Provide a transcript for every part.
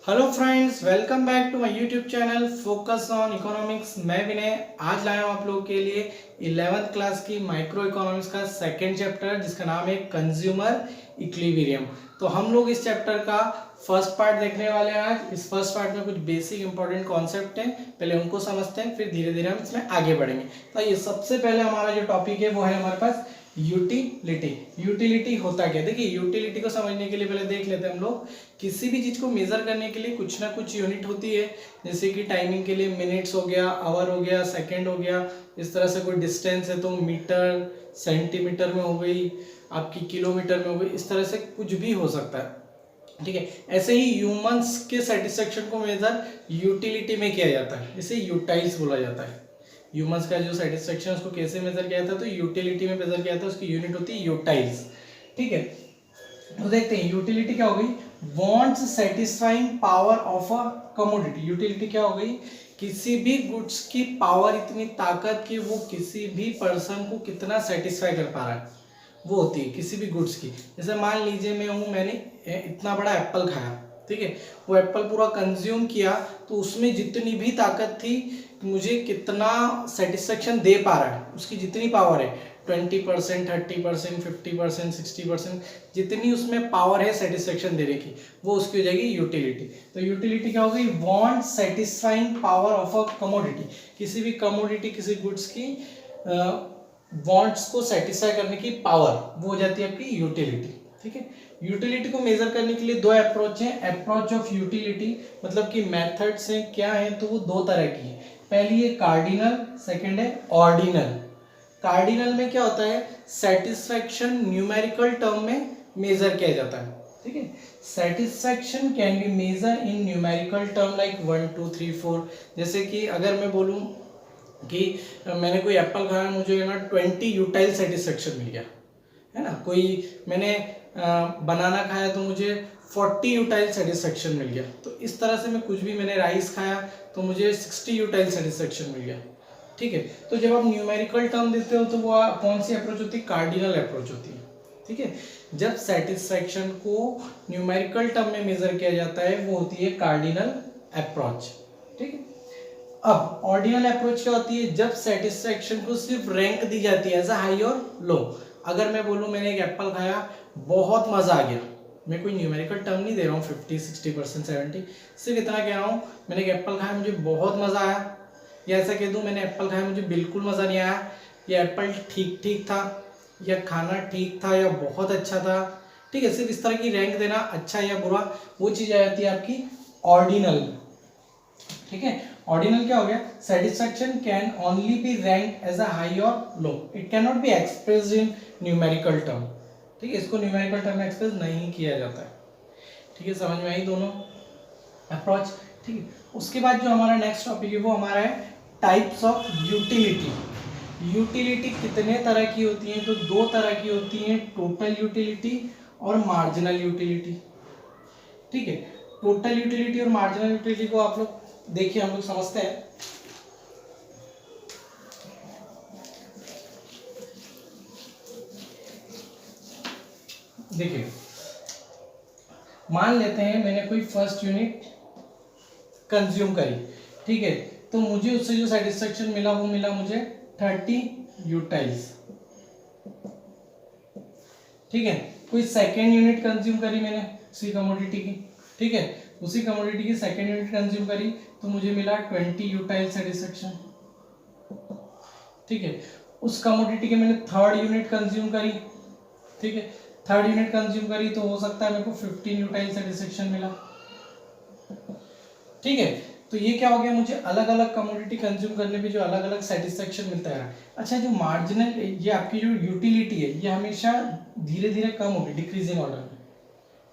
Hello friends, welcome back to my YouTube channel focus on economics. मैं विनय आज लाया हूँ आप लोगों के लिए 11th क्लास की माइक्रो इकोनॉमिक्स का सेकंड चैप्टर जिसका नाम है कंज्यूमर इक्विलिब्रियम। तो हम लोग इस चैप्टर का फर्स्ट पार्ट देखने वाले हैं। आज इस फर्स्ट पार्ट में कुछ बेसिक इंपॉर्टेंट कॉन्सेप्ट हैं, पहले उनको समझते हैं, फिर धीरे धीरे हम इसमें आगे बढ़ेंगे। तो ये सबसे पहले हमारा जो टॉपिक है वो है हमारे पास यूटिलिटी। यूटिलिटी होता क्या? देखिए, यूटिलिटी को समझने के लिए पहले देख लेते हैं हम लोग। किसी भी चीज को मेजर करने के लिए कुछ ना कुछ यूनिट होती है, जैसे कि टाइमिंग के लिए मिनट्स हो गया, आवर हो गया, सेकंड हो गया। इस तरह से कोई डिस्टेंस है तो मीटर, सेंटीमीटर में हो गई, आपकी किलोमीटर में हो गई, इस तरह से कुछ भी हो सकता है। ठीक है, ऐसे ही ह्यूमंस के सेटिस्फेक्शन को मेजर यूटिलिटी में किया जाता है, इसे यूटाइल्स बोला जाता है। ह्यूमंस का जो सेटिस्फेक्शन उसको कैसे मेजर किया जाता है? तो यूटिलिटी में मेजर किया जाता है, उसकी यूनिट होती है यूटाइल्स। ठीक है, तो देखते हैं यूटिलिटी क्या हो गई। Wants satisfying power of a commodity. Utility क्या हो गई? किसी भी गुड्स की पावर, इतनी ताकत कि वो किसी भी पर्सन को कितना सेटिस्फाई कर पा रहा है, वो होती है किसी भी गुड्स की। जैसे मान लीजिए मैं हूँ, मैंने इतना बड़ा एप्पल खाया, ठीक है, वो एप्पल पूरा कंज्यूम किया, तो उसमें जितनी भी ताकत थी, मुझे कितना सेटिस्फेक्शन दे पा रहा है, उसकी जितनी पावर है 20%, 30%, 50%, 60%, जितनी उसमें पावर है सेटिस्फेक्शन देने की, वो उसकी हो जाएगी यूटिलिटी। तो यूटिलिटी क्या हो गई? Want satisfying power of a commodity. किसी भी कमोडिटी, किसी गुड्स की वांट्स को सेटिस्फाई करने की पावर, वो हो जाती है आपकी यूटिलिटी। ठीक है, यूटिलिटी को मेजर करने के लिए दो अप्रोच है। अप्रोच ऑफ यूटिलिटी मतलब कि मेथड्स हैं, क्या है? तो वो दो तरह की है। पहली है कार्डिनल, सेकंड है ऑर्डिनल। कार्डिनल में क्या होता है? सेटिस्फेक्शन न्यूमेरिकल टर्म में मेजर किया जाता है। ठीक है, satisfaction can be measure in numerical term like 1 2 3 4। जैसे कि अगर मैं बोलूं कि मैंने कोई एप्पल खाया, मुझे ना 20 यूटाइल सेटिस्फेक्शन मिल गया, है ना। कोई मैंने बनाना खाया तो मुझे 40 यूटाइल सेटिस्फेक्शन मिल गया। तो इस तरह से मैं कुछ भी, मैंने राइस खाया तो मुझे 60 यूटाइल सेटिस्फेक्शन मिल गया। ठीक है, तो जब आप न्यूमेरिकल टर्म देते हो तो वो कौन सी अप्रोच होती है? कार्डिनल अप्रोच होती है। ठीक है, जब सेटिस्फेक्शन को न्यूमेरिकल टर्म में मेजर किया जाता है वो होती है कार्डिनल अप्रोच। ठीक है, अब ऑर्डिनल अप्रोच क्या होती है? जब सेटिस्फेक्शन को सिर्फ रैंक दी जाती है एज हाई और लो। अगर मैं बोलूं मैंने एक एप्पल खाया, बहुत मजा आ गया, मैं कोई न्यूमेरिकल टर्म नहीं दे रहा हूँ 50, 60%, 70, सिर्फ इतना कह रहा हूँ मैंने एक एप्पल खाया, मुझे बहुत मजा आया। या ऐसा कह दूं मैंने एप्पल खाया, मुझे बिल्कुल मजा नहीं आया, या एप्पल ठीक ठीक था, या खाना ठीक था, या बहुत अच्छा था। ठीक है, सिर्फ इस तरह की रैंक देना, अच्छा या बुरा, वो चीज आ जाती है आपकी ऑर्डिनल। ठीक है, ऑर्डिनल क्या हो गया? Satisfaction can only be rank as a high or low, it can not be expressed in numerical term. ठीक है, इसको न्यूमेरिकल टर्म में एक्सप्रेस नहीं किया जाता है। ठीक है, समझ में आई दोनों अप्रोच? ठीक है, उसके बाद जो हमारा नेक्स्ट टॉपिक है वो हमारा है टाइप्स ऑफ यूटिलिटी। यूटिलिटी कितने तरह की होती है? तो दो तरह की होती है, टोटल यूटिलिटी और मार्जिनल यूटिलिटी। ठीक है, टोटल यूटिलिटी और मार्जिनल यूटिलिटी को आप लोग देखिए, हम लोग समझते हैं। देखिए, मान लेते हैं मैंने कोई फर्स्ट यूनिट कंज्यूम करी, ठीक है, तो मुझे उससे जो सेटिस्फेक्शन मिला वो मिला मुझे 30 यूटाइल्स। ठीक है, कोई सेकेंड यूनिट कंज्यूम करी मैंने उसी कमोडिटी की, ठीक है, उसी कमोडिटी की सेकेंड यूनिट कंज्यूम करी तो मुझे मिला 20 यूटाइल सेटिस्फेक्शन। ठीक है, उस कमोडिटी के मैंने थर्ड यूनिट कंज्यूम करी, ठीक है, थर्ड यूनिट कंज्यूम करी तो हो सकता है मेरे को 15 यूटाइल सेटिस्फेक्शन मिला। ठीक है, तो ये क्या हो गया? मुझे अलग अलग कमोडिटी कंज्यूम करने पे जो अलग अलग सेटिस्फेक्शन मिलता है। अच्छा, जो मार्जिनल, ये आपकी जो यूटिलिटी है ये हमेशा धीरे धीरे कम होगी, डिक्रीजिंग ऑर्डर में।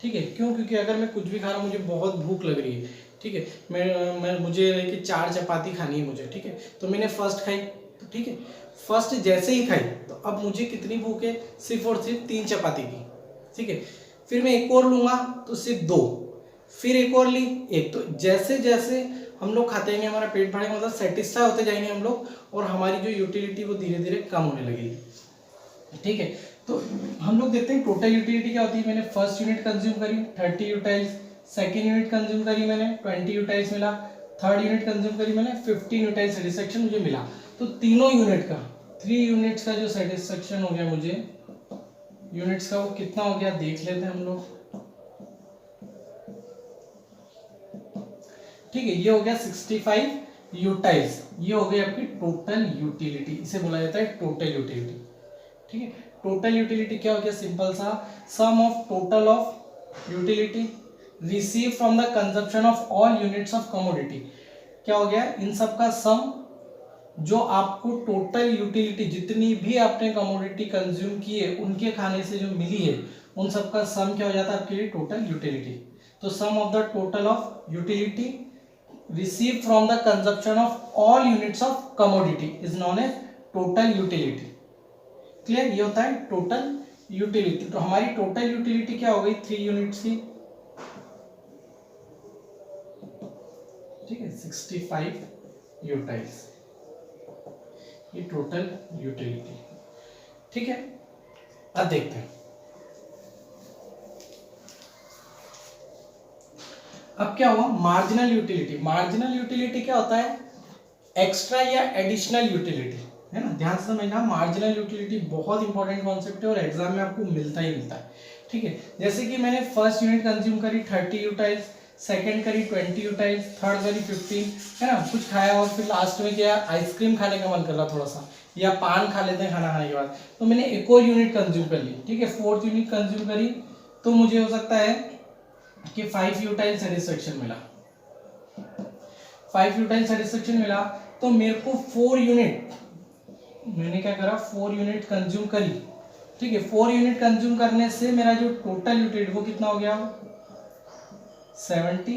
ठीक है, क्यों? क्योंकि अगर मैं कुछ भी खा रहा हूँ, मुझे बहुत भूख लग रही है, ठीक है, मैं मुझे कि 4 चपाती खानी है मुझे, ठीक है, तो मैंने फर्स्ट खाई, तो ठीक है, फर्स्ट जैसे ही खाई तो अब मुझे कितनी भूख है? सिर्फ और सिर्फ 3 चपाती की। ठीक है, फिर मैं एक और लूंगा तो सिर्फ 2, फिर एक और ली, एक। तो जैसे जैसे हम लोग खाते हैं हमारा पेट भरेगा, मतलब सेटिस्फाई होते जाएंगे हम लोग, और हमारी जो यूटिलिटी वो धीरे धीरे कम होने लगेगी। ठीक है, तो हम लोग देखते हैं टोटल यूटिलिटी क्या होती है। मैंने फर्स्ट यूनिट कंज्यूम करी 30 यूटाइल्स, सेकेंड यूनिट कंज्यूम करी मैंने 20 यूटाइल्स मिला, थर्ड यूनिट कंज्यूम करी मैंने 15 यूटाइल सेटिस्फेक्शन मुझे मिला। तो तीनों यूनिट का 3 यूनिट्स का जो सेटिस्फेक्शन हो गया मुझे यूनिट्स का, वो कितना हो गया देख लेते हैं हम लोग। ठीक है, ये हो गया 65 यूटाइल्स, ये हो गई आपकी टोटल यूटिलिटी, इसे बोला जाता है टोटल यूटिलिटी। ठीक है, टोटल यूटिलिटी क्या हो गया, सिंपल सा sum of total of utility receive from the consumption of all units of commodity. क्या हो गया, इन सब का सम, जो आपको टोटल यूटिलिटी जितनी भी आपने कमोडिटी कंज्यूम की है उनके खाने से जो मिली है उन सब का सम क्या हो जाता है आपके लिए टोटल यूटिलिटी। तो sum of the total of utility received from the consumption of all units of commodity is known as total utility। Clear, ये होता है टोटल यूटिलिटी। तो हमारी टोटल यूटिलिटी क्या हो गई 3 यूनिट्स की। ठीक है, 65 यूटाइल्स, ये टोटल यूटिलिटी। ठीक है, अब देखते हैं अब क्या हुआ मार्जिनल यूटिलिटी। मार्जिनल यूटिलिटी क्या होता है, एक्स्ट्रा या एडिशनल यूटिलिटी, है ना। ध्यान से समझना, मार्जिनल यूटिलिटी बहुत इंपॉर्टेंट कॉन्सेप्ट है और एग्जाम में आपको मिलता ही मिलता है। ठीक है, जैसे कि मैंने फर्स्ट यूनिट कंज्यूम करी 30 यूटाइल्स, सेकंड करी 20 यूटाइल्स, थर्ड करी 15, है ना। कुछ खाया और फिर लास्ट में क्या आइसक्रीम खाने का मन कर रहा थोड़ा सा, या पान खा लेते हैं खाना खाने के बाद, तो मैंने एक और यूनिट कंज्यूम कर ली। ठीक है, फोर्थ यूनिट कंज्यूम करी तो मुझे हो सकता है कि 5 यूटाइल सेटिस्फेक्शन मिला, 5 यूटाइल सेटिस्फेक्शन मिला। तो मेरे को 4 यूनिट, मैंने क्या करा 4 यूनिट कंज्यूम करी। ठीक है, 4 यूनिट कंज्यूम करने से मेरा जो टोटल यूटिलिटी वो कितना हो गया 70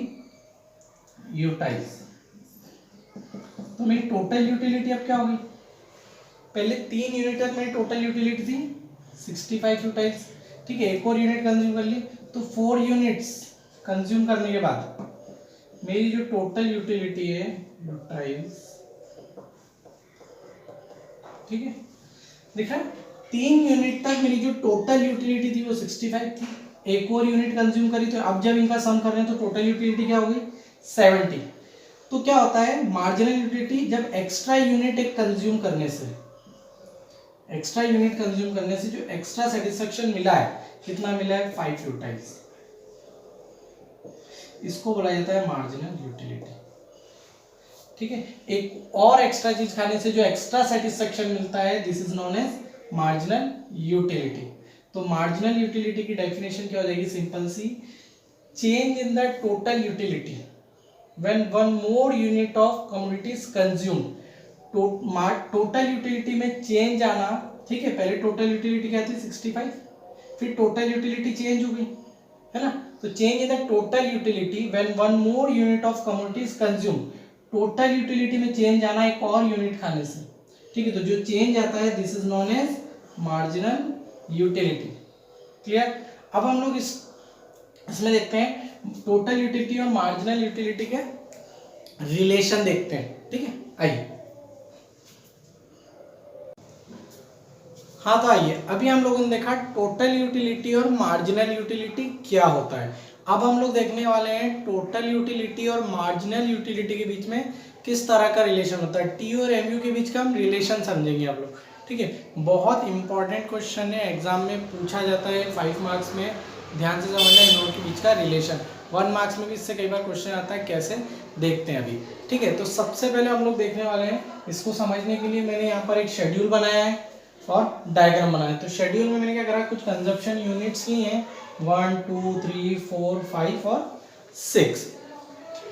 यूटाइल्स। तो मेरी टोटल यूटिलिटी अब क्या होगी, पहले 3 यूनिट तक मेरी टोटल यूटिलिटी थी 65 यूटाइल्स। ठीक है, एक और यूनिट कंज्यूम कर ली, तो 4 यूनिट्स कंज्यूम करने के बाद मेरी जो टोटल यूटिलिटी है यूटाइल्स, ठीक है, देखा 3 यूनिट तक मेरी जो टोटल यूटिलिटी थी वो 65 थी। एक और यूनिट कंज्यूम करी, तो अब जब इनका सम कर रहे हैं तो टोटल यूटिलिटी क्या होगी 70। तो क्या होता है मार्जिनल यूटिलिटी, जब एक्स्ट्रा यूनिट एक कंज्यूम करने से, एक्स्ट्रा यूनिट कंज्यूम करने से जो एक्स्ट्रा सेटिस्फेक्शन मिला है, कितना मिला है 5 यूटाइल्स, इसको बोला जाता है मार्जिनल यूटिलिटी। ठीक है, एक और एक्स्ट्रा चीज खाने से जो एक्स्ट्रा सेटिस्फेक्शन मिलता है, this is known as marginal utility. तो मार्जिनल यूटिलिटी की डेफिनेशन क्या हो जाएगी, सिंपल सी, change in the total utility when one more unit of commodities consume. Total utility में चेंज आना। ठीक है, पहले टोटल यूटिलिटी क्या थी 65, फिर टोटल यूटिलिटी चेंज हो गई, है ना। तो change in the total utility when one more unit of commodities consume, total utility में चेंज आना एक और यूनिट खाने से। ठीक है, तो जो चेंज आता है this is known as marginal utility. Clear, अब हम लोग इसमें देखते हैं टोटल यूटिलिटी और मार्जिनल यूटिलिटी के रिलेशन देखते हैं। ठीक है, आइए। हाँ, तो आइए, अभी हम लोगों ने देखा टोटल यूटिलिटी और मार्जिनल यूटिलिटी क्या होता है। अब हम लोग देखने वाले हैं टोटल यूटिलिटी और मार्जिनल यूटिलिटी के बीच में किस तरह का रिलेशन होता है। टी और एमयू के बीच का हम रिलेशन समझेंगे आप लोग। ठीक है, बहुत इंपॉर्टेंट क्वेश्चन है, एग्जाम में पूछा जाता है 5 मार्क्स में, ध्यान से समझना इन दोनों के बीच का रिलेशन। 1 मार्क्स में भी इससे कई बार क्वेश्चन आता है, कैसे देखते हैं अभी। ठीक है, तो सबसे पहले हम लोग देखने वाले हैं, इसको समझने के लिए मैंने यहाँ पर एक शेड्यूल बनाया है और डायग्राम बनाया। तो शेड्यूल में मैंने क्या करा, कुछ कंजप्शन यूनिट्स ली हैं 1 2 3 4 5 और 6।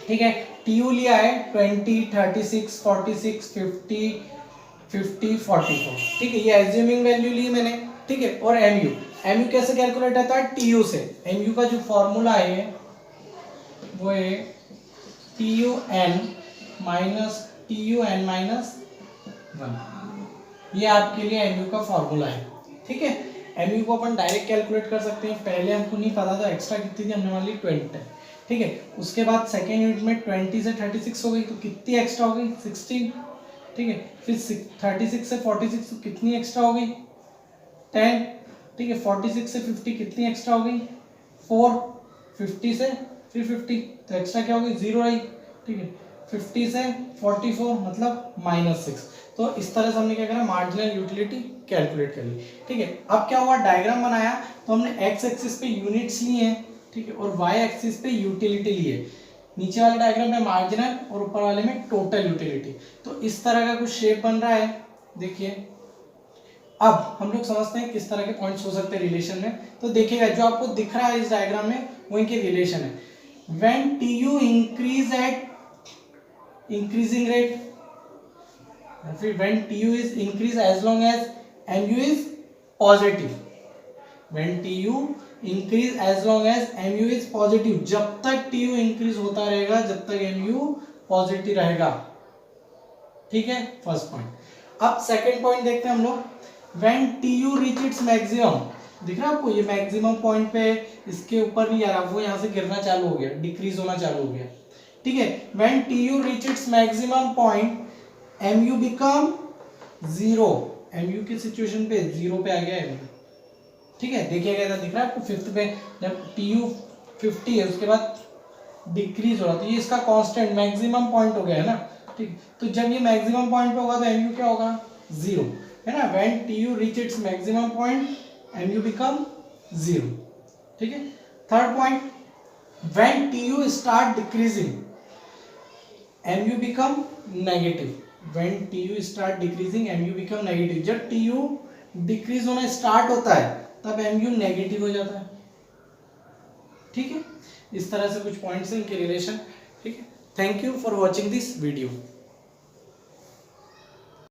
ठीक है, टीयू लिया है 20 36 46 50 50 44। ठीक है, ये एज्यूमिंग वैल्यू ली मैंने। ठीक है, और एमयू, एमयू कैसे कैलकुलेट होता है टीयू से। एमयू का जो फॉर्मूला है वो है टीयू एन माइनस 1। ये आपके लिए एमयू का फॉर्मूला है। ठीक है, एमयू को अपन डायरेक्ट कैलकुलेट कर सकते हैं, पहले हमको नहीं पता था, एक्स्ट्रा कितनी थी हमने मान ली 20। ठीक है, उसके बाद सेकेंड यूनिट में 20 से 36 हो गई, तो कितनी एक्स्ट्रा हो गई 16। ठीक है, फिर 36 से 46 तो कितनी एक्स्ट्रा हो गई 10। ठीक है, 46 से 50 कितनी एक्स्ट्रा हो गई 4, 50 से फिर 50, तो एक्स्ट्रा क्या होगी 0 रही, ठीक है। 50 से 44 मतलब -6। तो इस तरह से हमने क्या करा, मार्जिनल यूटिलिटी कैलकुलेट कर ली, ठीक है। अब क्या हुआ, डायग्राम बनाया तो हमने एक्स एक्सिस पे यूनिट्स लिए हैं, ठीक है, और वाई एक्सिस पे यूटिलिटी ली है। नीचे वाले डायग्राम में मार्जिनल और ऊपर वाले में टोटल यूटिलिटी। तो इस तरह का कुछ शेप बन रहा है, देखिए। अब हम लोग समझते हैं किस तरह के पॉइंट्स हो सकते हैं रिलेशन में। तो देखिएगा जो आपको दिख रहा है इस डायग्राम में वो इनके रिलेशन है। When TU increase at increasing rate, फिर when TU is increase as long as MU is positive. When TU increase as long as MU is positive, जब तक टीयू इंक्रीज होता रहेगा जब तक एमयू पॉजिटिव रहेगा, ठीक है, फर्स्ट पॉइंट। अब सेकंड पॉइंट देखते हैं हम लोग। When TU reach its maximum, दिख रहा है आपको ये मैक्सिमम पॉइंट पे, इसके ऊपर भी यार वो यहाँ से गिरना चालू हो गया, डिक्रीज होना चालू हो गया, ठीक है। When TU reach its maximum point MU become 0, MU की सिचुएशन पे 0 पे आ गया एमयू, ठीक है। देखिएगा इधर दिख रहा है आपको फिफ्थ पे, जब टीयू 50 है उसके बाद डिक्रीज हो रहा, तो ये इसका कांस्टेंट मैक्सिमम पॉइंट हो गया है ना, ठीक। तो जब ये मैक्सिमम पॉइंट पे होगा तो एमयू क्या होगा 0, है ना। When TU reach its maximum point MU become 0, ठीक है। Third point, when TU start decreasing MU become negative. When TU start decreasing MU become negative, जब टीयू डिक्रीज होना स्टार्ट होता है तब एमयू नेगेटिव हो जाता है, ठीक है। इस तरह से कुछ पॉइंट्स हैं इनके रिलेशन, ठीक है। Thank you for watching this video.